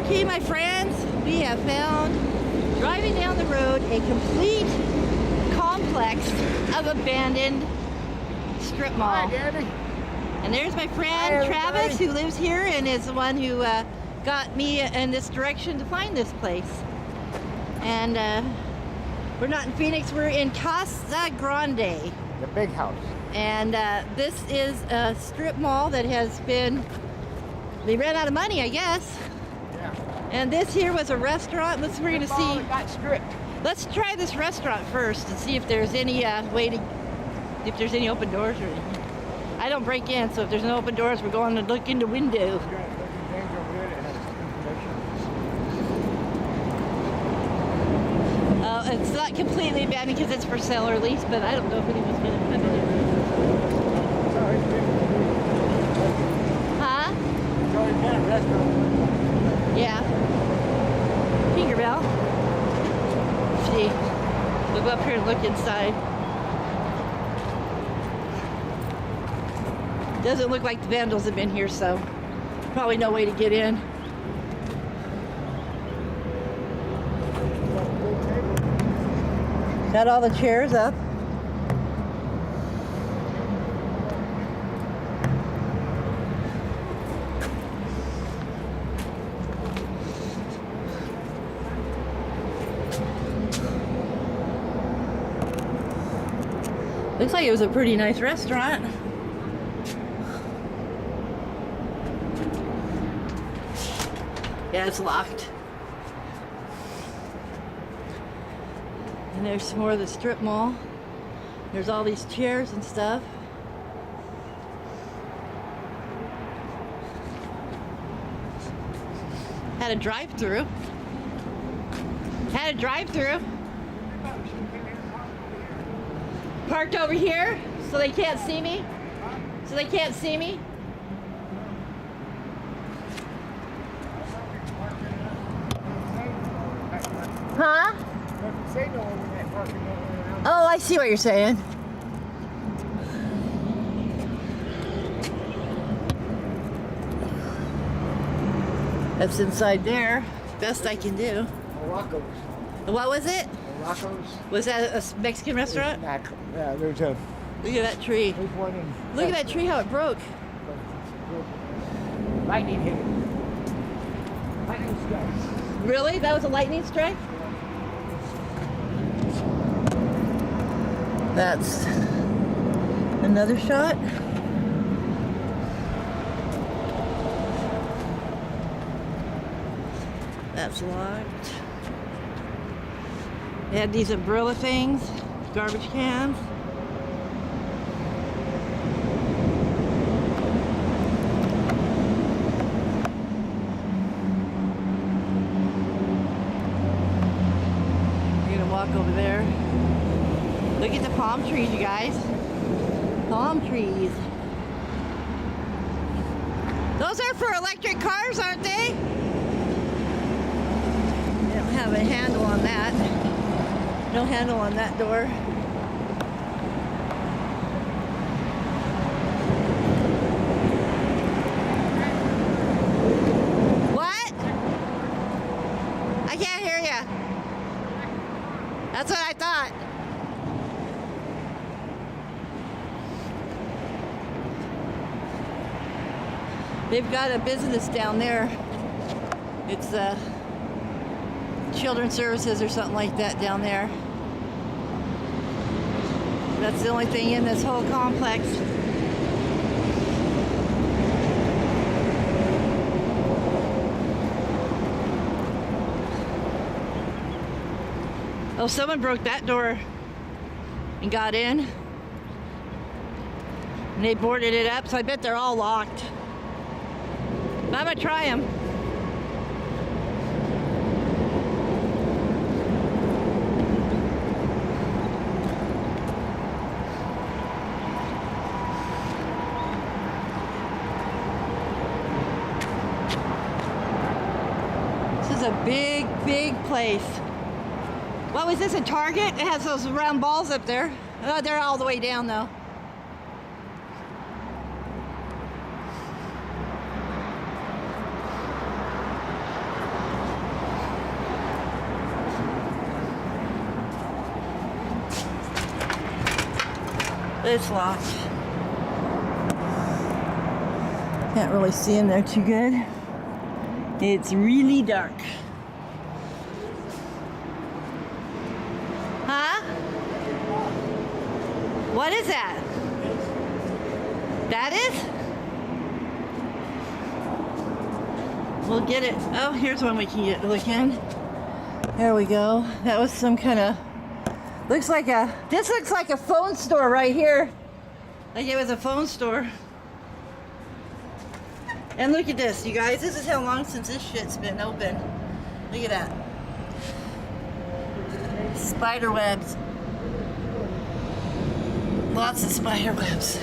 Okay, my friends, we have found, driving down the road, a complete complex of abandoned strip mall. Hi, Daddy. And there's my friend Travis, who lives here and is the one who got me in this direction to find this place. And we're not in Phoenix, we're in Casa Grande. The big house. And this is a strip mall that has been, they ran out of money, I guess. Yeah. And this here was a restaurant. We're gonna see. It got stripped. Let's try this restaurant first and see if there's any way to, if there's any open doors or anything. I don't break in, so if there's no open doors, we're going to look in the window. It's not completely abandoned because it's for sale or lease, but I don't know if anyone's going to come in there. Huh? It's always been a restaurant. Yeah. Tinkerbell. See, we'll go up here and look inside. Doesn't look like the vandals have been here, so probably no way to get in. Got all the chairs up. Looks like it was a pretty nice restaurant. Yeah, it's locked. And there's some more of the strip mall. There's all these chairs and stuff. Had a drive-through. Had a drive-through. Parked over here so they can't see me. So they can't see me. Huh? Oh, I see what you're saying. That's inside there. Best I can do. Morocco's. What was it? Morocco's. Was that a Mexican restaurant? Yeah, there's a. Look at that tree. There's one in. Look at that tree, how it broke. Lightning hit it. Lightning strike. Really? That was a lightning strike? That's another shot. That's locked. They had these umbrella things, garbage cans. We're gonna walk over there. Look at the palm trees, you guys. Palm trees. Those are for electric cars, aren't they? They don't have a handle on that. No handle on that door. What? I can't hear you. That's what I thought. They've got a business down there. It's Children's Services or something like that down there. That's the only thing in this whole complex. Oh, someone broke that door and got in. And they boarded it up, so I bet they're all locked. I'm gonna try them. This is a big, big place. What was this, a Target? It has those round balls up there. Oh, they're all the way down though. it's locked. Can't really see in there too good. It's really dark. Huh? What is that? That is? We'll get it. Oh, here's one we can get look in. There we go. That was some kind of, this looks like a phone store right here. Like it was a phone store. And look at this, you guys. This is how long since this shit's been open. Look at that. Spider webs. Lots of spider webs.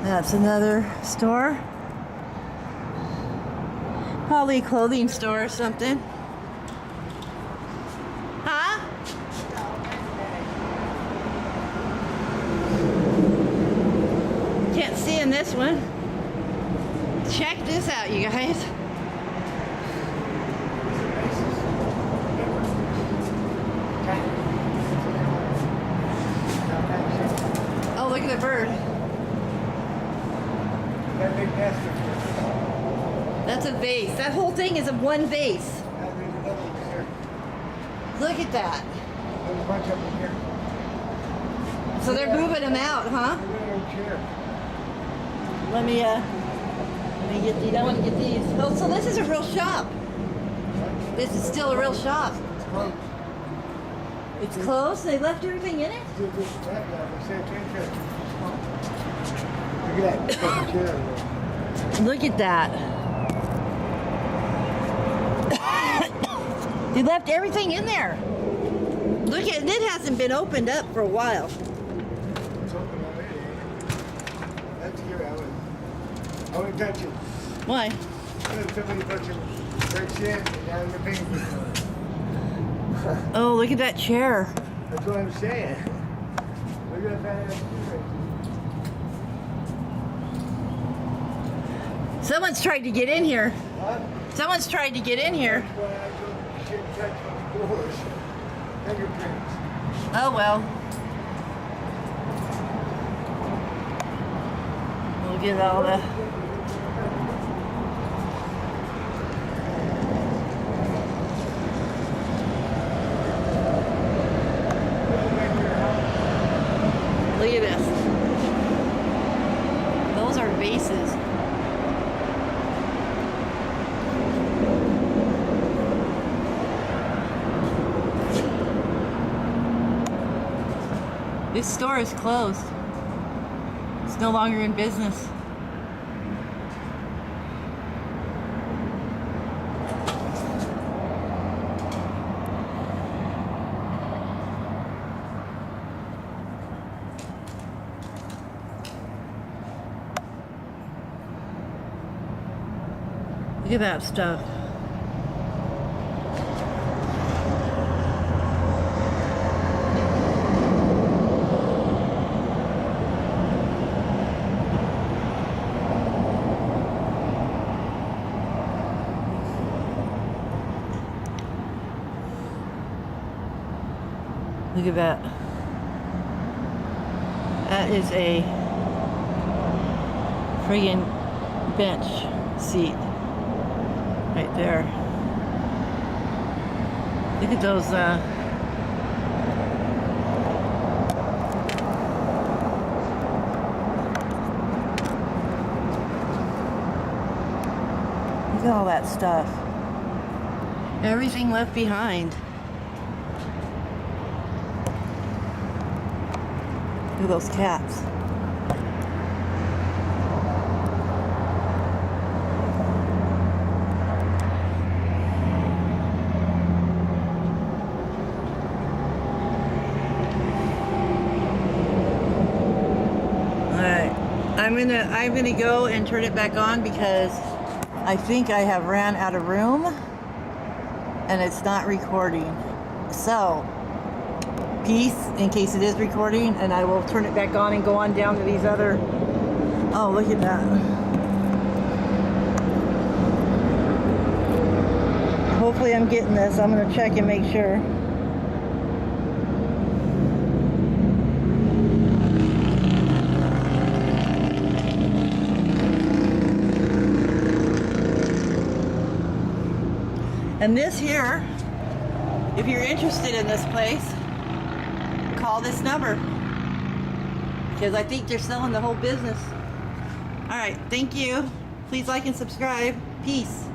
That's another store. Probably a clothing store or something. Huh? Can't see in this one. Check this out, you guys. Oh, look at the bird. That's a vase. That whole thing is a one vase. Look at that. There's a bunch of them here. So they're moving them out, huh? Let me get these. I want to get these. Oh, so this is a real shop. This is still a real shop. It's closed? They left everything in it? Look at that. Look at that. They left everything in there. Look at it. It hasn't been opened up for a while. It's open already. That's here. I wouldn't touch it. Why? Somebody put some great shit and now you're paying for it. Oh, look at that chair. That's what I'm saying. Look at that badass chair. Someone's tried to get in here. What? Someone's tried to get in here. That's why I don't shit touch on the doors. Fingerprints. Oh well. We'll get all the. Look at this. Those are vases. This store is closed. It's no longer in business. Look at that stuff. Look at that. That is a friggin' bench seat right there. Look at those look at all that stuff. Everything left behind. Look at those cats. Alright, I'm gonna go and turn it back on because I think I have ran out of room and it's not recording. So peace in case it is recording, and I will turn it back on and go on down to these other. Oh, look at that. Hopefully I'm getting this. I'm going to check and make sure. And this here, if you're interested in this place, call this number, because I think they're selling the whole business. All right, thank you. Please like and subscribe. Peace.